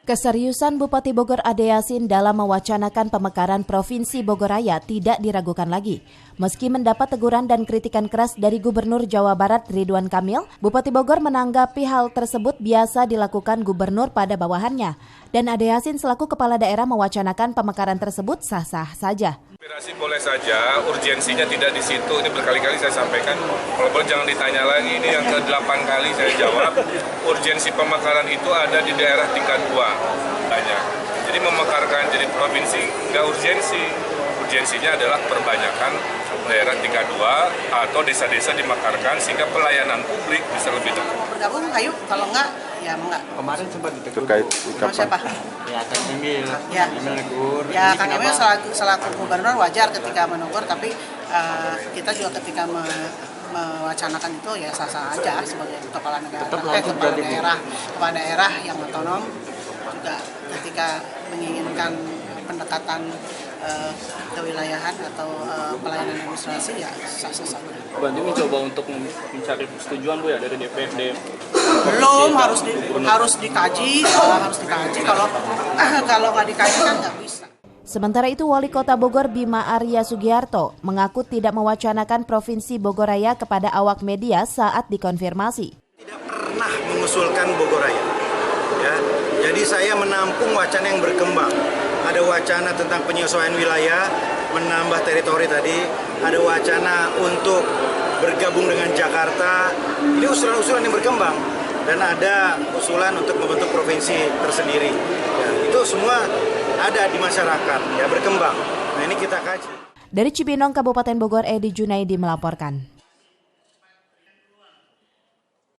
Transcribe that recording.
Keseriusan Bupati Bogor Ade Yasin dalam mewacanakan pemekaran Provinsi Bogor Raya tidak diragukan lagi. Meski mendapat teguran dan kritikan keras dari Gubernur Jawa Barat Ridwan Kamil, Bupati Bogor menanggapi hal tersebut biasa dilakukan gubernur pada bawahannya. Dan Ade Yasin selaku kepala daerah mewacanakan pemekaran tersebut sah-sah saja. Aspirasi boleh saja, urgensinya tidak di situ. Ini berkali-kali saya sampaikan, kalau boleh jangan ditanya lagi, ini yang ke-8 kali saya jawab. Urgensi pemekaran itu ada di daerah tingkat 2. Banyak. Jadi memekarkan jadi provinsi nggak urgensi. Urgensinya adalah perbanyakan daerah tingkat 2 atau desa-desa dimekarkan sehingga pelayanan publik bisa lebih dekat. Bergabung, ayo. Kalau enggak, ya enggak. Kemarin sempat ditegur terkait Sama siapa? ya Kang Emil, Ya. Emil negur. Ya, Kang Emil selaku gubernur wajar ketika menegur, tapi kita juga ketika mewacanakan itu ya sah-sah aja sebagai kepala negara, kepala daerah yang otonom juga ketika menginginkan pendekatan kewilayahan atau pelayanan administrasi ya sah-sah saja. Bandung mencoba untuk mencari persetujuan Bu ya dari DPRD. Belum, harus dikaji kalau nggak dikaji kan nggak bisa. Sementara itu, Wali Kota Bogor Bima Arya Sugiharto mengaku tidak mewacanakan Provinsi Bogor Raya kepada awak media saat dikonfirmasi. Tidak pernah mengusulkan Bogor Raya. Ya, jadi saya menampung wacana yang berkembang. Ada wacana tentang penyesuaian wilayah, menambah teritori tadi. Ada wacana untuk bergabung dengan Jakarta. Ini usulan-usulan yang berkembang. Dan ada usulan untuk membentuk provinsi tersendiri. Ya, itu semua ada di masyarakat, ya berkembang. Nah ini kita kaji. Dari Cibinong, Kabupaten Bogor, Edi Junaidi melaporkan.